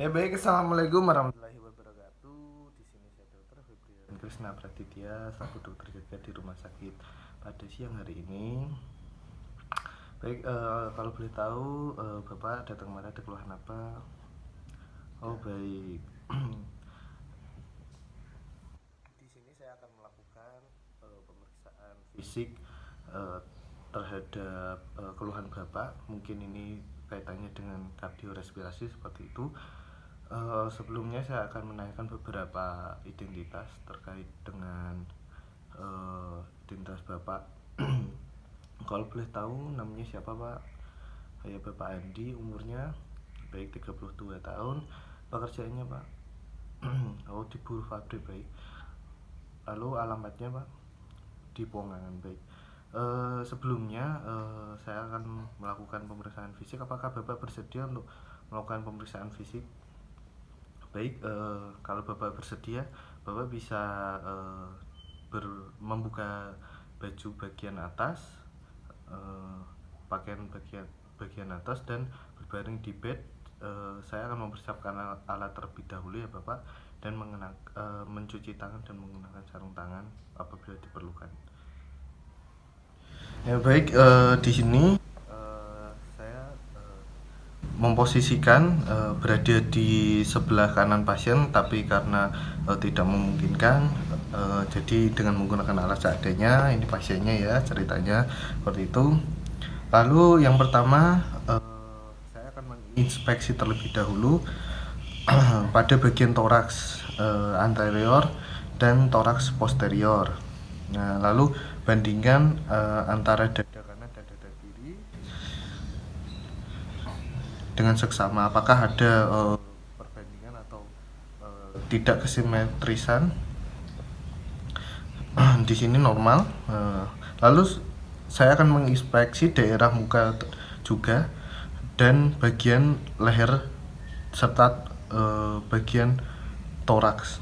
Ya baik, assalamualaikum warahmatullahi wabarakatuh. Di sini saya Dokter Febrian Krisna Pratidya, selaku dokter jaga di rumah sakit pada siang hari ini. Baik, kalau boleh tahu, Bapak datang kemari ada keluhan apa? Oh baik. Di sini saya akan melakukan pemeriksaan fisik eh, terhadap keluhan Bapak. Mungkin ini kaitannya dengan kardiorespirasi seperti itu. Sebelumnya saya akan menanyakan beberapa identitas terkait dengan identitas Bapak. Kalau boleh tahu namanya siapa Pak? Saya Bapak Andi, umurnya baik 32 tahun. Pekerjaannya Pak? Oh, di buruh pabrik, baik. Lalu alamatnya Pak? Di Pongangan, baik. Sebelumnya saya akan melakukan pemeriksaan fisik. Apakah Bapak bersedia untuk melakukan pemeriksaan fisik? Baik, kalau Bapak bersedia, Bapak bisa membuka baju bagian atas, pakaian bagian atas, dan berbaring di bed. Saya akan mempersiapkan alat terlebih dahulu ya Bapak, dan mencuci tangan dan menggunakan sarung tangan apabila diperlukan. Ya baik, di sini saya memposisikan berada di sebelah kanan pasien, tapi karena tidak memungkinkan, jadi dengan menggunakan alat seadanya. Ini pasiennya ya, ceritanya seperti itu. Lalu yang pertama, saya akan menginspeksi terlebih dahulu pada bagian toraks anterior dan toraks posterior. Nah, lalu bandingkan antara dada kanan dan dada kiri dengan seksama. Apakah ada perbandingan atau tidak kesimetrisan? Di sini normal. Lalu saya akan menginspeksi daerah muka juga, dan bagian leher serta bagian toraks.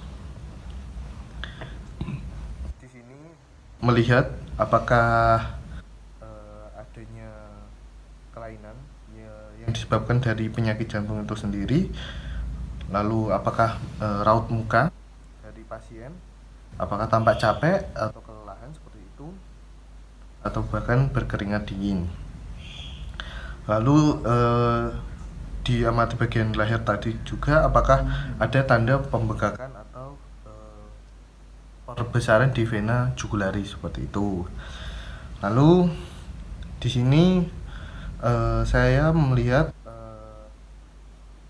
Di sini melihat apakah adanya kelainan yang disebabkan dari penyakit jantung itu sendiri. Lalu apakah raut muka dari pasien, apakah tampak capek atau kelelahan seperti itu, atau bahkan berkeringat dingin. Lalu diamati bagian leher tadi juga, apakah ada tanda pembengkakan atau perbesaran di vena jugulari seperti itu. Lalu di sini saya melihat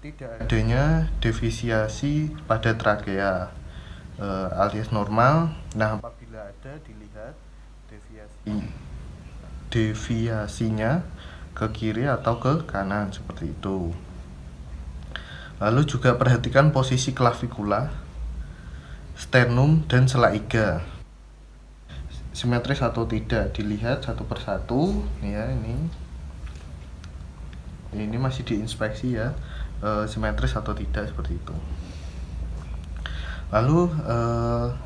tidak adanya defisiasi pada trakea, alias normal. Nah, apabila ada, dilihat deviasinya ke kiri atau ke kanan seperti itu. Lalu juga perhatikan posisi klavikula, sternum, dan sela iga, simetris atau tidak, dilihat satu persatu ya. Ini masih diinspeksi ya, simetris atau tidak seperti itu. Lalu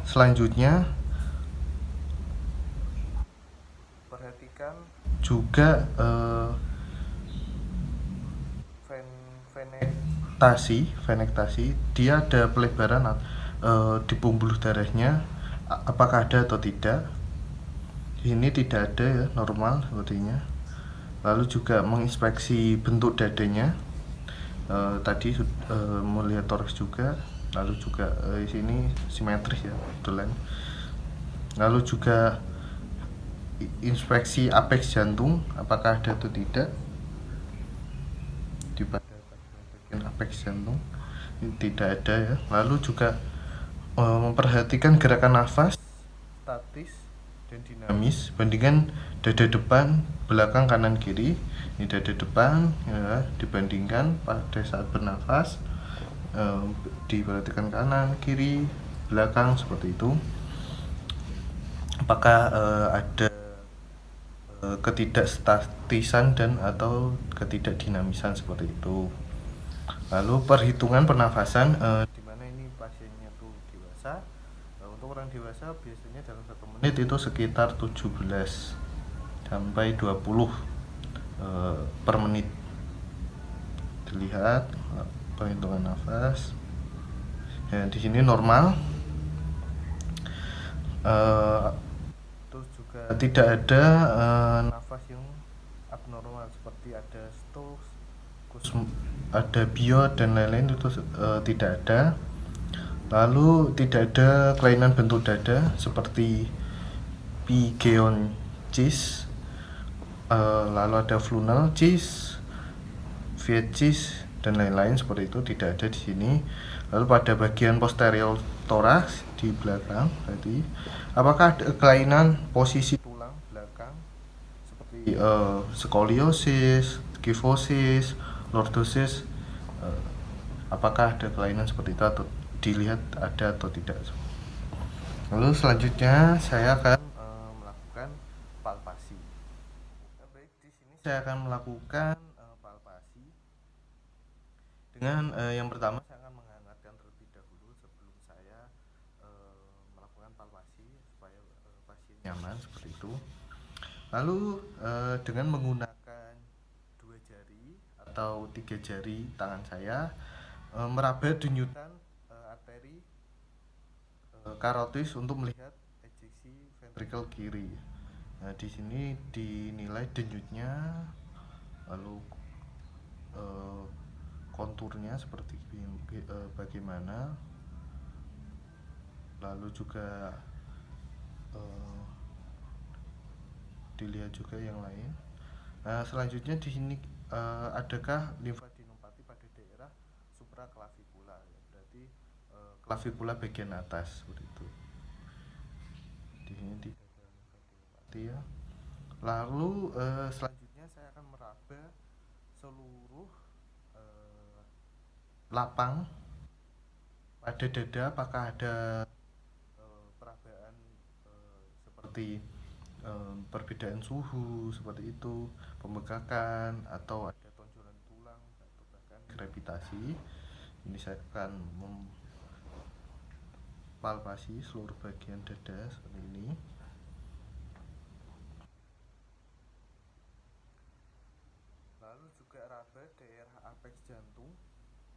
selanjutnya perhatikan juga venektasi, dia ada pelebaran di pembuluh darahnya, apakah ada atau tidak. Ini tidak ada ya, normal sepertinya. Lalu juga menginspeksi bentuk dadanya, tadi melihat toraks juga. Lalu juga di sini simetris ya, betulan. Lalu juga inspeksi apeks jantung, apakah ada atau tidak di bagian apeks jantung. Ini tidak ada ya. Lalu juga memperhatikan gerakan nafas, statis dan dinamis, bandingkan dada depan, belakang, kanan, kiri. Ini dada depan ya, dibandingkan pada saat bernafas, diperhatikan kanan, kiri, belakang seperti itu. Apakah ada ketidakstatisan dan atau ketidakdinamisan seperti itu. Lalu perhitungan pernafasan, di mana ini pasiennya tuh dewasa. Untuk orang dewasa biasanya dalam 1 menit itu sekitar 17 sampai 20 per menit. Dilihat penghitungan nafas. Ya, di sini normal. Terus juga tidak ada nafas yang abnormal seperti ada stroke, ada biot dan lain-lain, itu tidak ada. Lalu tidak ada kelainan bentuk dada seperti pigeunctis, lalu ada fluenal cyst, Vietcis dan lain-lain seperti itu, tidak ada di sini. Lalu pada bagian posterior toraks di belakang tadi, apakah ada kelainan posisi tulang belakang seperti skoliosis, kyphosis, lordosis? Apakah ada kelainan seperti itu atau dilihat ada atau tidak? Lalu selanjutnya saya akan melakukan palpasi. Baik, di sini saya akan melakukan palpasi dengan yang pertama saya akan menghangatkan terlebih dahulu sebelum saya melakukan palpasi supaya pasien nyaman seperti itu. Lalu dengan menggunakan 2 jari atau 3 jari tangan saya meraba denyutan arteri karotis untuk melihat ejeksi ventrikel kiri. Nah, di sini dinilai denyutnya, lalu konturnya seperti bagaimana, lalu juga dilihat juga yang lain. Nah, selanjutnya di sini adakah limfadenopati pada daerah supraklavikular, ya, berarti klavikula bagian atas seperti itu. Di sini tidak ada limfadenopati ya. Lalu selanjutnya saya akan meraba seluruh lapang pada dada, apakah ada perabaan seperti perbedaan suhu seperti itu, pembegakan, atau ada tonjolan tulang atau bahkan gravitasi. Ini saya akan palpasi seluruh bagian dada seperti ini. Lalu juga raba daerah apeks jantung,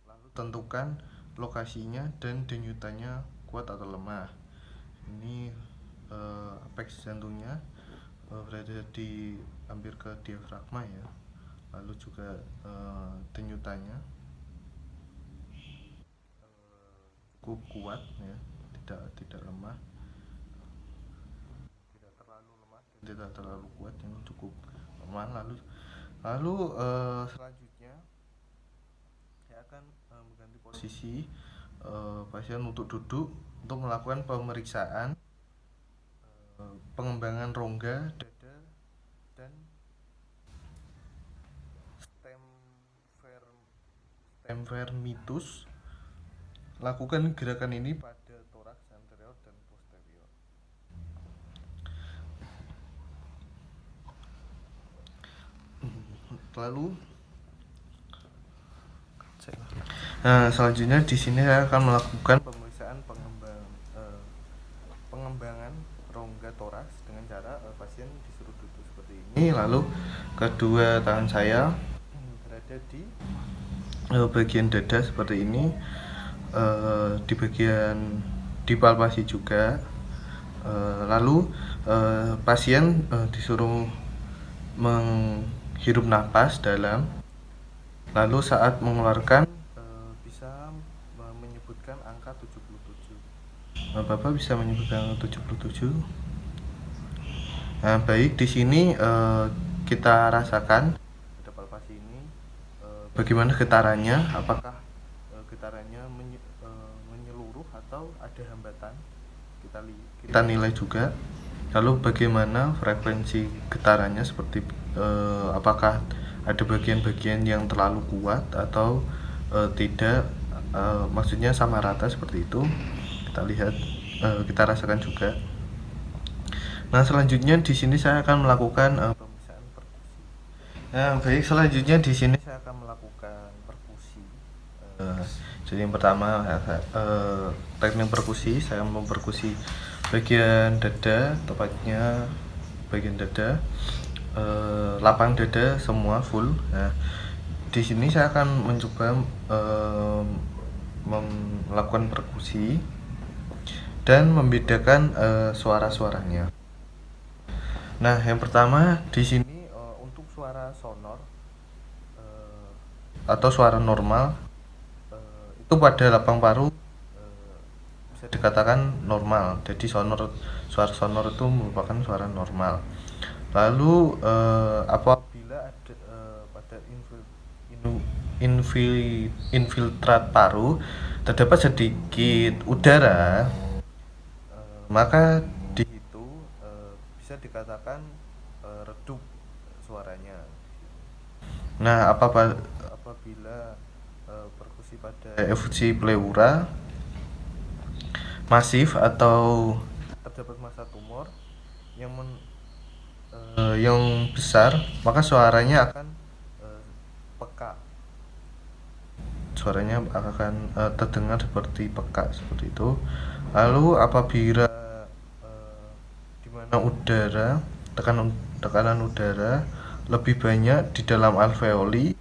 lalu tentukan lokasinya dan denyutannya kuat atau lemah. Ini apeks jantungnya berada di hampir ke diafragma ya. Lalu juga denyutannya cukup kuat ya, tidak lemah, tidak terlalu lemah dan tidak terlalu kuat, yang cukup lemah. Lalu selanjutnya saya akan mengganti posisi pasien untuk duduk untuk melakukan pemeriksaan pengembangan rongga dada dan stem vermitus. Lakukan gerakan ini pada toraks anterior dan posterior. Lalu selanjutnya di sini saya akan melakukan pemeriksaan pengembangan rongga toraks dengan cara pasien disuruh duduk seperti ini, lalu kedua tangan saya berada di bagian dada seperti ini, di bagian dipalpasi juga. Lalu pasien disuruh menghirup napas dalam, lalu saat mengeluarkan bisa menyebutkan angka 77. Bapak bisa menyebutkan 77. Nah, baik, di sini kita rasakan pada palpasi ini bagaimana getarannya, apakah getarannya menyeluruh atau ada hambatan, kita nilai juga. Lalu bagaimana frekuensi getarannya, seperti apakah ada bagian-bagian yang terlalu kuat atau tidak, maksudnya sama rata seperti itu. Kita lihat, kita rasakan juga. Nah, selanjutnya di sini saya akan melakukan pemeriksaan perkusi. Nah, baik, selanjutnya di sini saya akan melakukan perkusi. Jadi yang pertama teknik perkusi, saya memperkusi bagian dada, tepatnya bagian dada, lapang dada semua full. Nah, di sini saya akan mencoba melakukan perkusi dan membedakan suara-suaranya. Nah, yang pertama di sini untuk suara sonor atau suara normal itu pada lapang paru bisa dikatakan normal. Jadi suara sonor itu merupakan suara normal. Lalu apabila ada pada infiltrat paru terdapat sedikit udara, maka di situ bisa dikatakan redup suaranya. Nah, apabila perkusi pada efusi pleura masif atau terdapat massa tumor yang besar, maka suaranya akan peka. Suaranya akan terdengar seperti peka seperti itu. Lalu apabila di mana tekanan udara lebih banyak di dalam alveoli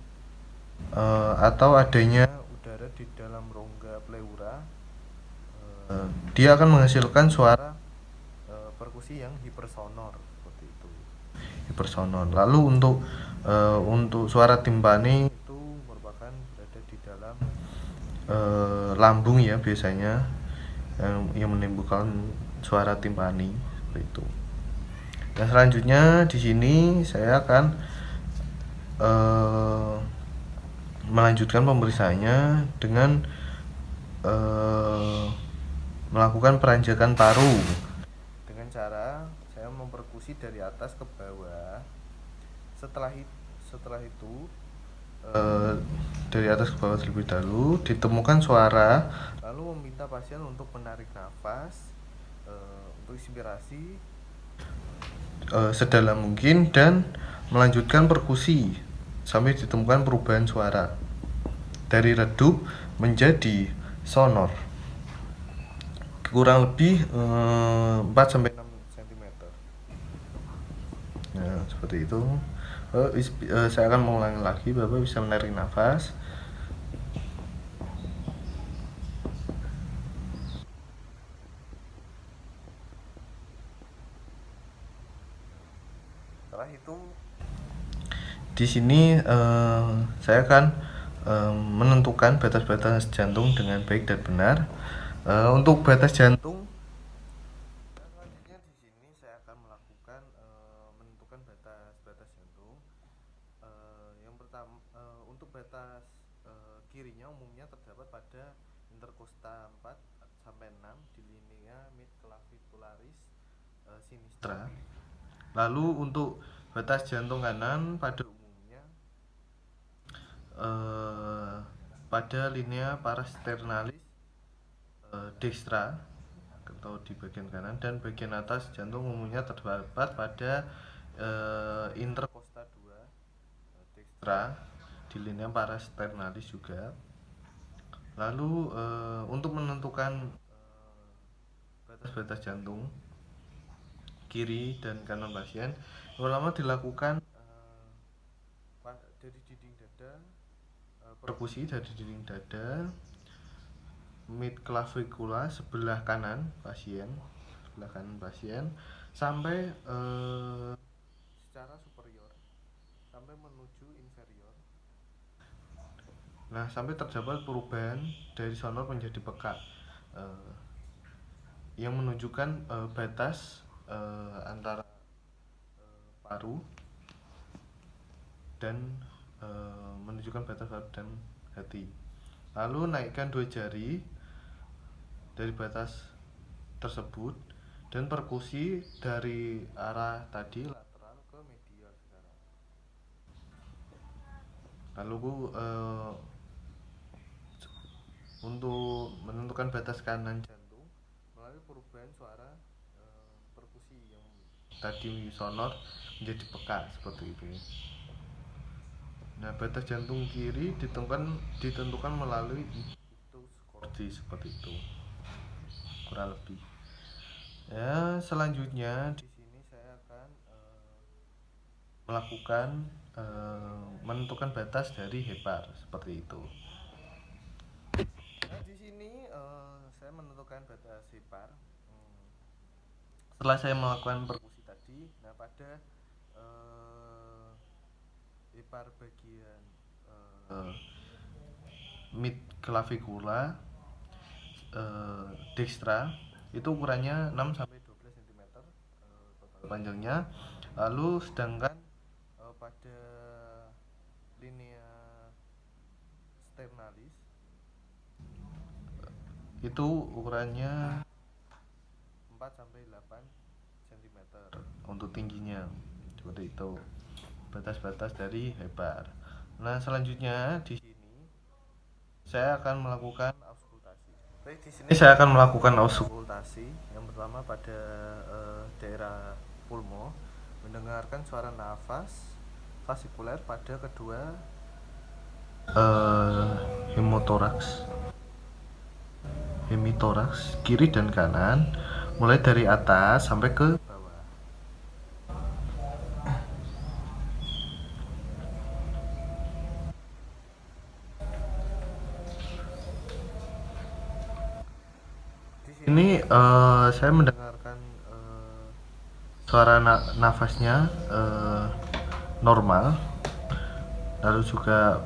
atau adanya udara di dalam rongga pleura, dia akan menghasilkan suara perkusi yang hipersonor seperti itu. Hipersonor. Lalu untuk suara timpani itu merupakan berada di dalam lambung ya biasanya yang menimbulkan suara timpani seperti itu. Nah, selanjutnya di sini saya akan melanjutkan pemeriksaannya dengan melakukan peranjakan paru dengan cara saya memperkusi dari atas ke bawah. Setelah itu dari atas ke bawah terlebih dahulu ditemukan suara, lalu meminta pasien untuk menarik nafas untuk inspirasi sedalam mungkin dan melanjutkan perkusi sampai ditemukan perubahan suara dari redup menjadi sonor kurang lebih 4-6 cm. Nah, seperti itu. Saya akan mengulangi lagi. Bapak bisa menarik nafas. Setelah itu di sini saya akan menentukan batas-batas jantung dengan baik dan benar. Untuk batas jantung, selanjutnya di sini saya akan melakukan menentukan batas-batas jantung. Yang pertama, untuk batas kirinya umumnya terdapat pada interkosta 4 sampai 6 di linea midclavicularis sinistra. Lalu untuk batas jantung kanan pada umumnya pada linea parasternalis dextra atau di bagian kanan, dan bagian atas jantung umumnya terdapat pada interkosta 2 dextra di linea parasternalis juga. Lalu untuk menentukan batas-batas jantung kiri dan kanan pasien, pertama dilakukan dari dinding dada, perkusi dari dinding dada midclavicula sebelah kanan pasien sampai secara superior sampai menuju inferior. Nah, sampai terdapat perubahan dari sonor menjadi peka yang menunjukkan batas antara paru dan menunjukkan batas paru dan hati. Lalu naikkan 2 jari dari batas tersebut dan perkusi dari arah tadi lateral ke medial sekarang. Lalu untuk menentukan batas kanan jantung melalui perubahan suara perkusi yang tadi sonor menjadi peka seperti itu. Nah, batas jantung kiri ditentukan melalui ictus cordis seperti itu kurang lebih. Ya, selanjutnya di sini saya akan melakukan menentukan batas dari hepar seperti itu. Nah, di sini saya menentukan batas hepar. Setelah saya melakukan perkusi tadi, nah pada hepar bagian mid clavicula dextra itu ukurannya 6 sampai 12 cm total panjangnya. Lalu sedangkan pada linea sternalis itu ukurannya 4 sampai 8 cm untuk tingginya. Seperti itu batas-batas dari hepar. Nah, selanjutnya di sini saya akan melakukan auskultasi. Baik, di sini saya akan melakukan auskultasi. Yang pertama pada daerah pulmo, mendengarkan suara nafas fasikuler pada kedua hemitoraks kiri dan kanan, mulai dari atas sampai ke bawah. Di sini saya mendengarkan suara nafasnya normal, lalu juga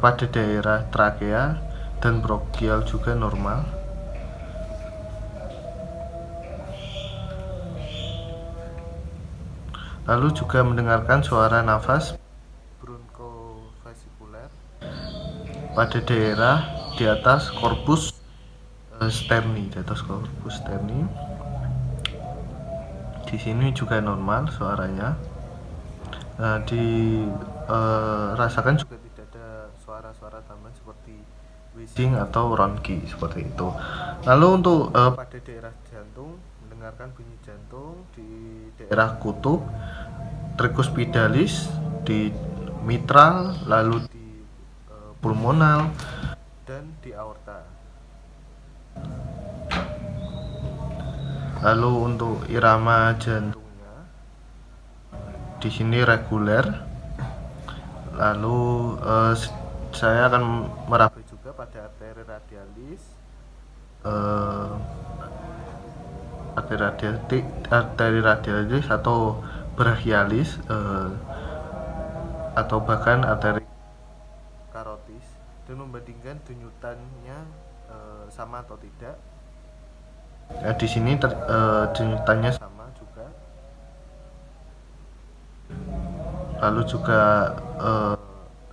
pada daerah trakea dan bronkial juga normal. Lalu juga mendengarkan suara nafas bronchovasikuler pada daerah di atas korpus sterni, Di sini juga normal suaranya. Nah, rasakan juga tidak ada suara-suara tambahan seperti wheezing atau ronki seperti itu. Lalu untuk pada daerah jantung, mendengarkan bunyi jantung di daerah kutub, tricuspidalis, di mitral, lalu di pulmonal dan di aorta. Lalu untuk irama jantungnya di sini reguler. Lalu saya akan merapi juga pada arteri radialis atau brachialis atau bahkan arteri karotis, dan membandingkan denyutannya sama atau tidak. Di sini denyutannya sama juga. Lalu juga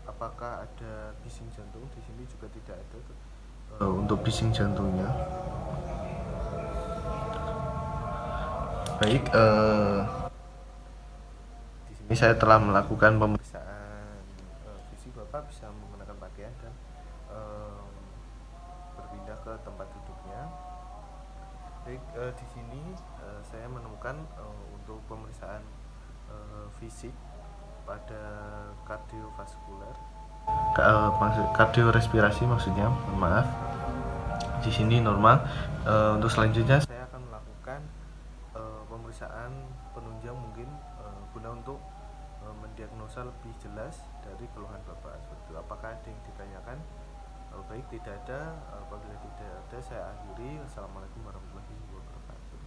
apakah ada bising jantung? Di sini juga tidak ada untuk bising jantungnya. Baik, di sini saya telah melakukan pemeriksaan fisik. Bapak bisa menggunakan pakaian dan berpindah ke tempat duduknya. Baik, di sini saya menemukan untuk pemeriksaan fisik pada kardiovaskuler, kardiorespirasi maksudnya, maaf. Di sini normal. Untuk selanjutnya saya akan melakukan pemeriksaan penunjang mungkin guna untuk mendiagnosa lebih jelas dari keluhan Bapak. Seperti itu. Apakah ada yang ditanyakan? Baik, tidak ada. Apabila tidak ada, saya akhiri. Wassalamualaikum warahmatullahi wabarakatuh.